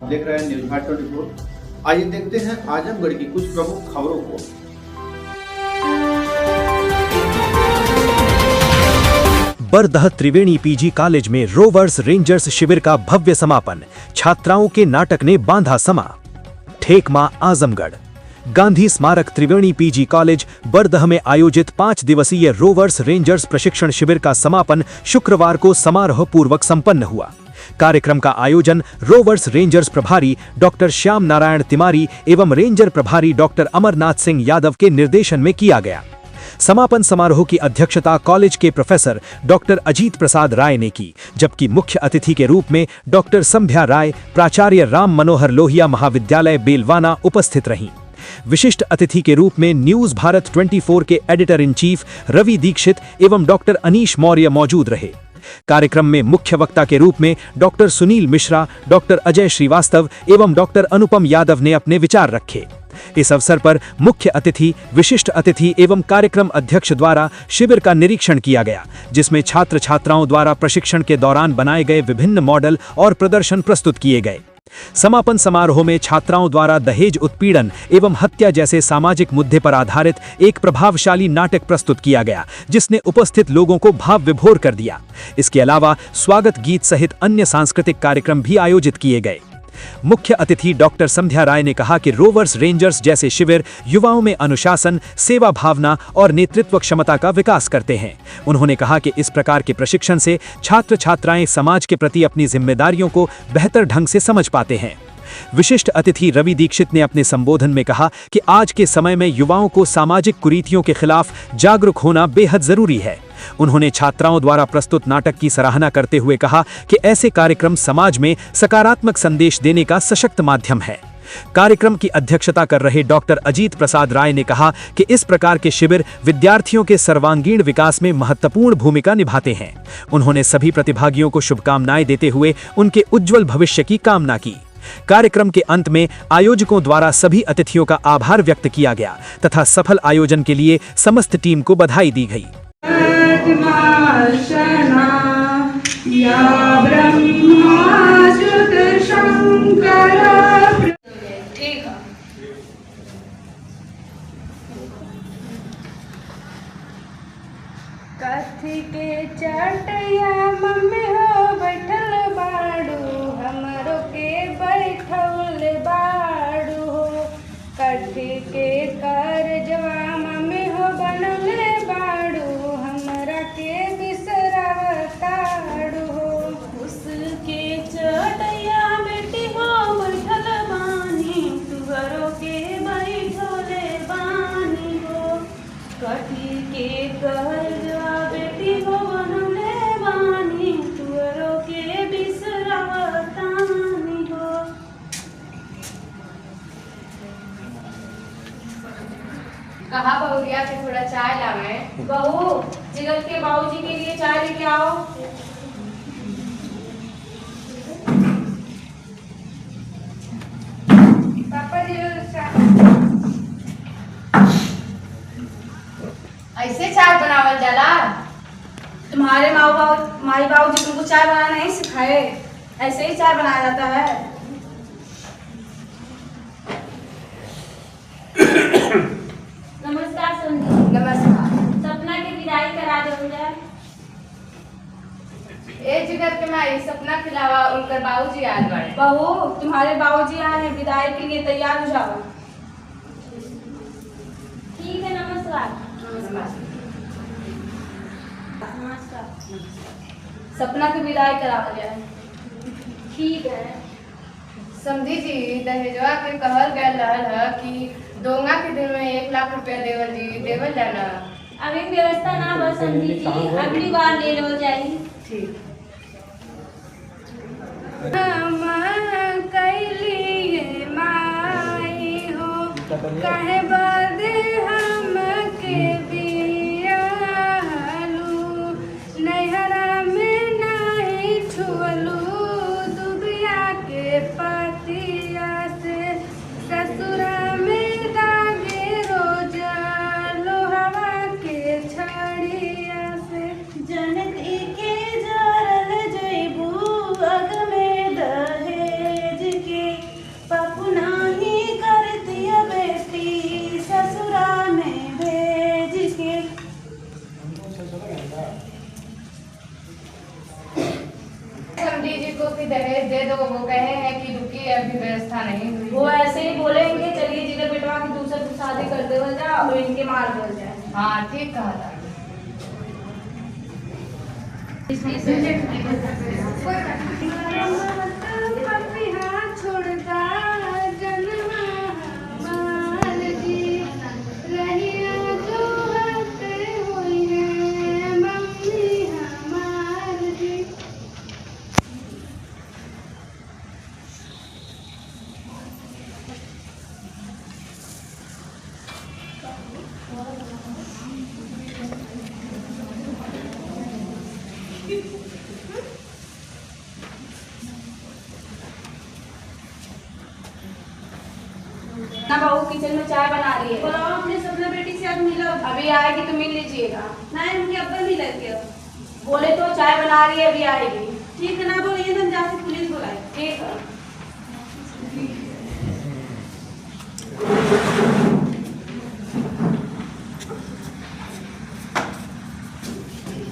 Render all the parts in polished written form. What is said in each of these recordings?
देख रहे हैं न्यूज़ भारत 24। आइए देखते हैं आजमगढ़ की कुछ प्रमुख खबरों को। बरदह त्रिवेणी पीजी कॉलेज में रोवर्स रेंजर्स शिविर का भव्य समापन, छात्राओं के नाटक ने बांधा समा। ठेकमा आजमगढ़। गांधी स्मारक त्रिवेणी पीजी कॉलेज बरदह में आयोजित 5 दिवसीय रोवर्स रेंजर्स प्रशिक्षण शिविर का समापन शुक्रवार को समारोह पूर्वक संपन्न हुआ। कार्यक्रम का आयोजन रोवर्स रेंजर्स प्रभारी डॉक्टर श्याम नारायण तिवारी एवं रेंजर प्रभारी डॉक्टर अमरनाथ सिंह यादव के निर्देशन में किया गया। समापन समारोह की अध्यक्षता कॉलेज के प्रोफेसर डॉक्टर अजीत प्रसाद राय ने की, जबकि मुख्य अतिथि के रूप में डॉक्टर संध्या राय, प्राचार्य राम मनोहर लोहिया महाविद्यालय बेलवाना उपस्थित रहीं। विशिष्ट अतिथि के रूप में न्यूज़ भारत 24 के editor in chief Ravi Dixit एवं डॉक्टर अनीश मौर्य मौजूद रहे। कार्यक्रम में मुख्य वक्ता के रूप में डॉक्टर सुनील मिश्रा, डॉक्टर अजय श्रीवास्तव एवं डॉक्टर अनुपम यादव ने अपने विचार रखे। इस अवसर पर मुख्य अतिथि, विशिष्ट अतिथि एवं कार्यक्रम अध्यक्ष द्वारा शिविर का निरीक्षण किया गया, जिसमें छात्र छात्राओं द्वारा प्रशिक्षण के दौरान बनाए गए विभिन्न मॉडल और प्रदर्शन प्रस्तुत किए गए। समापन समारोह में छात्राओं द्वारा दहेज उत्पीड़न एवं हत्या जैसे सामाजिक मुद्दे पर आधारित एक प्रभावशाली नाटक प्रस्तुत किया गया, जिसने उपस्थित लोगों को भाव विभोर कर दिया। इसके अलावा स्वागत गीत सहित अन्य सांस्कृतिक कार्यक्रम भी आयोजित किए गए। मुख्य अतिथि डॉक्टर संध्या राय ने कहा कि रोवर्स रेंजर्स जैसे शिविर युवाओं में अनुशासन, सेवा भावना और नेतृत्व क्षमता का विकास करते हैं। उन्होंने कहा कि इस प्रकार के प्रशिक्षण से छात्र छात्राएं समाज के प्रति अपनी जिम्मेदारियों को बेहतर ढंग से समझ पाते हैं। विशिष्ट अतिथि रवि दीक्षित ने अपने संबोधन में कहा कि आज के समय में युवाओं को सामाजिक कुरीतियों के खिलाफ जागरूक होना बेहद जरूरी है। उन्होंने छात्राओं द्वारा प्रस्तुत नाटक की सराहना करते हुए कहा कि ऐसे कार्यक्रम समाज में सकारात्मक संदेश देने का सशक्त माध्यम है। कार्यक्रम की अध्यक्षता कर रहे डॉक्टर अजीत प्रसाद राय ने कहा कि इस प्रकार के शिविर विद्यार्थियों के सर्वांगीण विकास में महत्वपूर्ण भूमिका निभाते हैं। उन्होंने सभी प्रतिभागियों को शुभकामनाएं देते हुए उनके उज्जवल भविष्य की कामना की। कार्यक्रम के अंत में आयोजकों द्वारा सभी अतिथियों का आभार व्यक्त किया गया तथा सफल आयोजन के लिए समस्त टीम को बधाई दी गई। कथी के चटैया मम्मी हो बैठल बाड़ू, हमरो के बैठल बाड़ू हो। कथी के करजवा मम्मी हो बनले बाड़ू, हमरा के बिसरावताड़ू हो। उसके चटैया बेटी हो बैठल बानी, तुहरो के बैठले बानी हो। कथी के करजवा बेटी हो बनले बानी, तुहरो के बिसरावतानी हो। कहा बहुरिया से थोड़ा चाय लावे। बहू, जिगल के बाबूजी के लिए चाय लेके आओ। पापा जी ऐसे चाय बनावल जाला? तुम्हारे माई बाबूजी तुमको चाय बनाना नहीं सिखाए? ऐसे ही चाय बनाया जाता है। नमस्कार संदीप। नमस्कार। सपना के विदाई करा दो जाए। ए जिगर के माई सपना खिलावा, उनकर बाबूजी आए बड़े। बहू, तुम्हारे बाबूजी आए हैं, विदाई के लिए तैयार हो जाओ। ठीक है, नमस्कार। नमस्कार। सपना की विदाई करावल जाए। ठीक है। समझी जी, दहेजवा के कहल गयल है कि दोंगा के दिन में 1 लाख रुपया देवल जाना। अभी व्यवस्था ना बस समझी जी, अगली बार ले लो जाई। ठीक। कैली माई हो कहे बदे हम के बियाहलू, नैहरा में नहीं छुअलू, दुबिया के पतिया से ससुरा में दागे रोजा, लोहवा के छड़िया से जनत के जरल जइबू, अग में दहेज के जिसको कि दहेज दे दो वो कहे हैं कि रुकी अभी व्यवस्था नहीं हुई। वो ऐसे ही बोलेंगे चलिए जिगर बेटवा की दूसरे से शादी कर दे जा और इनके मार दे जाए। हाँ ठीक कहा था। ना बहू किचन में चाय बना रही है। बुलाओ अपने सपना बेटी से आज मिलो। अभी आएगी तो मिल लीजिएगा। नहीं उनके अब्बा मिल के बोले तो चाय बना रही है अभी आएगी। ठीक है ना बोलिए तो हम जाके पुलिस बुलाए। ठीक है।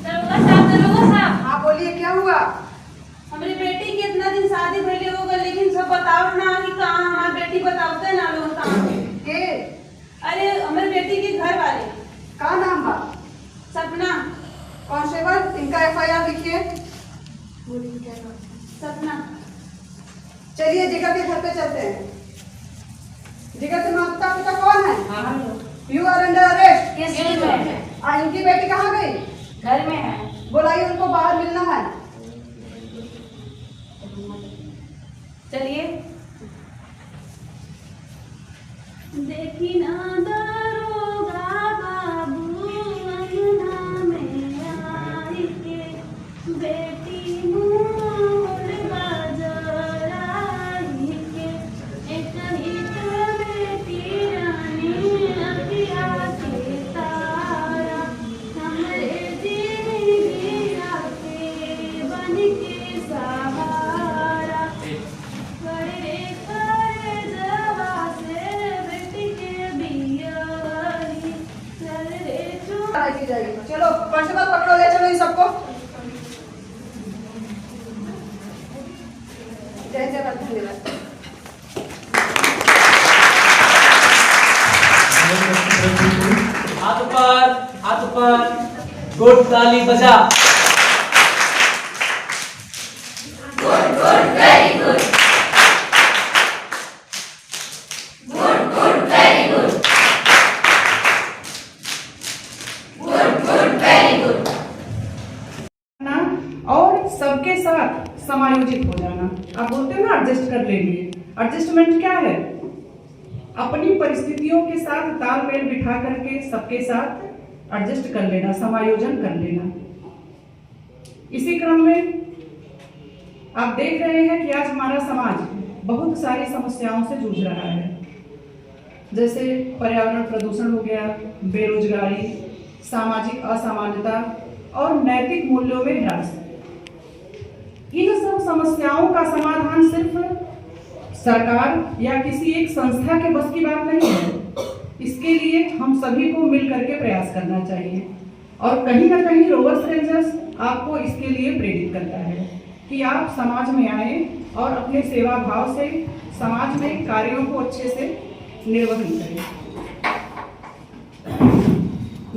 दरोगा साहब। हाँ बोलिए क्या हुआ? हमारी बेटी की इतना दिन शादी भइले हो गई लेकिन सब बताओ ना कि कहाँ हमारी बेटी बताते ना लोग कहाँ के? अरे हमारी बेटी के घर वाले। का नाम बा? सपना। कांस्टेबल इनका FIR लिखिए। सपना। चलिए जिगर के घर पे चलते हैं। जिगर के माता पिता कौन है? हम लोग यू आर अंडर अरेस्ट। किस चीज में है? इनकी बेटी कहाँ गई? घर में है। बुलाइए उनको बाहर मिलना है। चलिए। देखी ना दरोगा बाबू अंगना में आई के बेटी मोर बाजराई के एक ही तो बेटी रानी अखिया के तारा हमरे जिंदगी आके बन के सहारा बड़े करे जवा से बेटी के बियारी चल रे लड़ाई की जाएगी। चलो कांस्टेबल पकड़ो, ले चलो इन सबको। जय जय धन्यवाद। हाथ ऊपर गुड ताली बजा। और सबके साथ समायोजित हो जाना। आप बोलते हैं ना एडजस्ट कर लेंगे। एडजस्टमेंट क्या है? अपनी परिस्थितियों के साथ तालमेल बिठा करके सबके साथ एडजस्ट कर लेना, समायोजन कर लेना। इसी क्रम में आप देख रहे हैं कि आज हमारा समाज बहुत सारी समस्याओं से जूझ रहा है, जैसे पर्यावरण प्रदूषण हो गया, बेरोजगारी, सामाजिक असमानता और नैतिक मूल्यों में ह्रास। इन सब समस्याओं का समाधान सिर्फ सरकार या किसी एक संस्था के बस की बात नहीं है। इसके लिए हम सभी को मिल करके प्रयास करना चाहिए और कहीं ना कहीं रोवर्स रेंजर्स आपको इसके लिए प्रेरित करता है कि आप समाज में आए और अपने सेवा भाव से समाज में कार्यों को अच्छे से निर्वहन करें।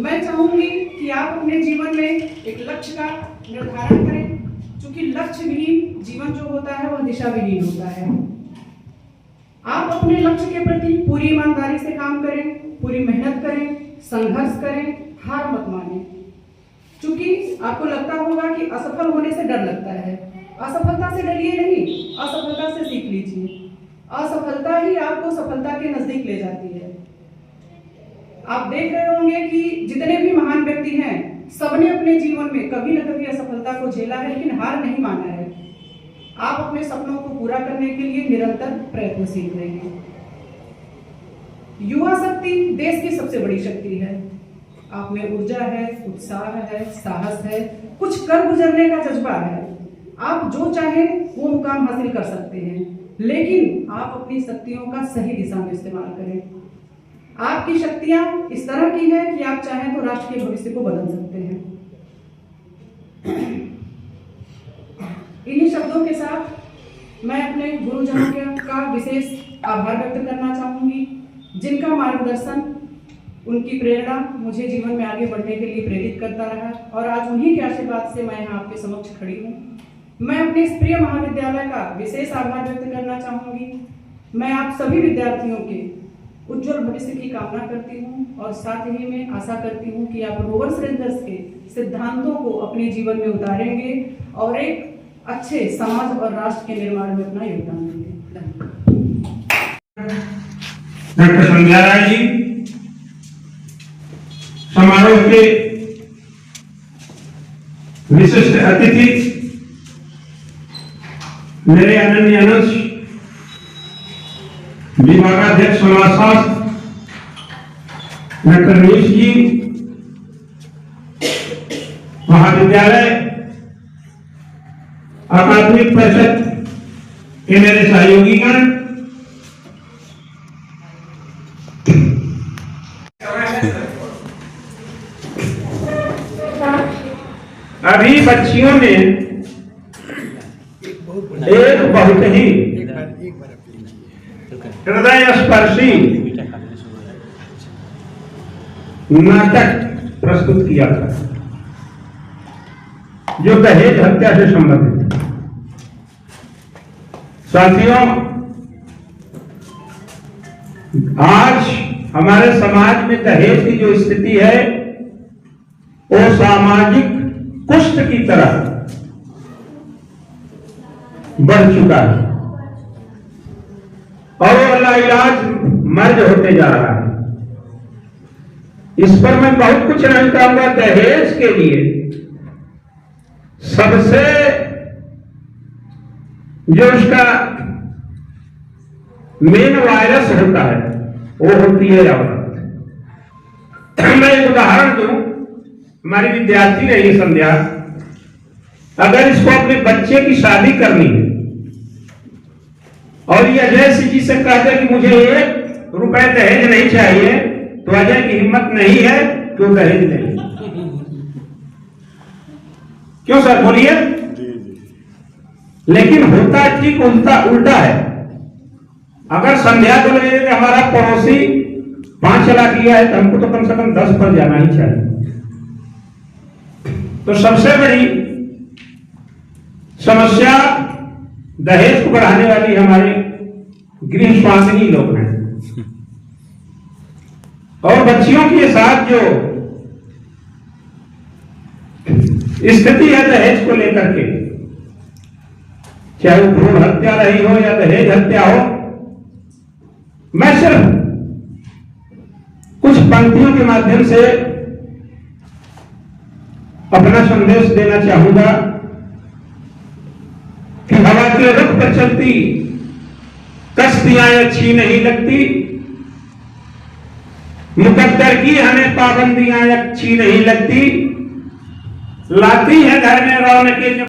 मैं चाहूंगी कि आप अपने जीवन में एक लक्ष्य का निर्धारण करें, क्योंकि लक्ष्य विहीन जीवन जो होता है वह दिशा विहीन होता है। आप अपने लक्ष्य के प्रति पूरी ईमानदारी से काम करें, पूरी मेहनत करें, संघर्ष करें, हार मत मानें। क्योंकि आपको लगता होगा कि असफल होने से डर लगता है, असफलता से डरिए नहीं, असफलता से सीख लीजिए। असफलता ही आपको सफलता के नजदीक ले जाती है। आप देख रहे होंगे कि जितने भी महान व्यक्ति हैं, सबने अपने जीवन में कभी न कभी असफलता को झेला है, लेकिन हार नहीं माना है। आप अपने सपनों को पूरा करने के लिए निरंतर प्रयत्नशील रहेंगे। युवा शक्ति देश की सबसे बड़ी शक्ति है। आप में ऊर्जा है, उत्साह है, साहस है, कुछ कर गुजरने का जज्बा है। आप जो चाहें वो मुकाम हासिल कर सकते हैं, लेकिन आप अपनी शक्तियों का सही दिशा में इस्तेमाल करें। आपकी शक्तियां इस तरह की है कि आप चाहें तो राष्ट्र के भविष्य को बदल सकते हैं। इन्हीं शब्दों के साथ मैं अपने गुरुजनों का विशेष आभार व्यक्त करना चाहूँगी, जिनका मार्गदर्शन, उनकी प्रेरणा मुझे जीवन में आगे बढ़ने के लिए प्रेरित करता रहा और आज उन्हीं के आशीर्वाद से मैं यहाँ आपके समक्ष खड़ी हूँ। मैं अपने इस प्रिय महाविद्यालय का विशेष आभार व्यक्त करना चाहूँगी। मैं आप सभी विद्यार्थियों के उज्जवल भविष्य की कामना करती हूँ और साथ ही मैं आशा करती हूँ कि आप रोवर्स रेंजर्स के सिद्धांतों को अपने जीवन में उतारेंगे और एक अच्छे समाज और राष्ट्र के निर्माण में अपना योगदान देंगे। डॉक्टर संध्या राय जी, समारोह के विशिष्ट अतिथि, मेरे अनन्य अंश विभागाध्यक्ष समाजशास्त्र डॉक्टर नीश जी, महाविद्यालय अकादमिक परिषद के मेरे सहयोगीगण, अभी बच्चियों ने एक बहुत ही हृदय स्पर्शी नाटक प्रस्तुत किया था जो दहेज हत्या से संबंधित। साथियों, आज हमारे समाज में दहेज की जो स्थिति है वो सामाजिक कुष्ठ की तरह बढ़ चुका है और वो लाइलाज मर्ज होते जा रहा है। इस पर मैं बहुत कुछ नहीं कहूंगा। दहेज के लिए सबसे जो उसका मेन वायरस होता है वो होती है औरत। मैं एक उदाहरण दूं, हमारी विद्यार्थी रही है संध्या, अगर इसको अपने बच्चे की शादी करनी है और ये अजय सिंह जी से कहते कि मुझे 1 रुपए दहेज नहीं चाहिए, तो अजय की हिम्मत नहीं है कि वो दहेज नहीं। क्यों सर, बोलिए। लेकिन होता ठीक उल्टा है। अगर संध्या को लगे कि हमारा पड़ोसी 5 लाख लिया है तो हमको तो कम से कम 10 पर जाना ही चाहिए। तो सबसे बड़ी समस्या दहेज को बढ़ाने वाली हमारे गृह स्वामिनी लोग हैं और बच्चियों के साथ जो स्थिति है दहेज को लेकर के, चाहे वो भ्रूण हत्या रही हो या दहेज हत्या हो, मैं सिर्फ कुछ पंक्तियों के माध्यम से अपना संदेश देना चाहूंगा कि हवा के रुख पर चलती कश्तियां अच्छी नहीं लगती, मुकद्दर की हमें पाबंदियां अच्छी नहीं लगती, लाती है घर में रौनकें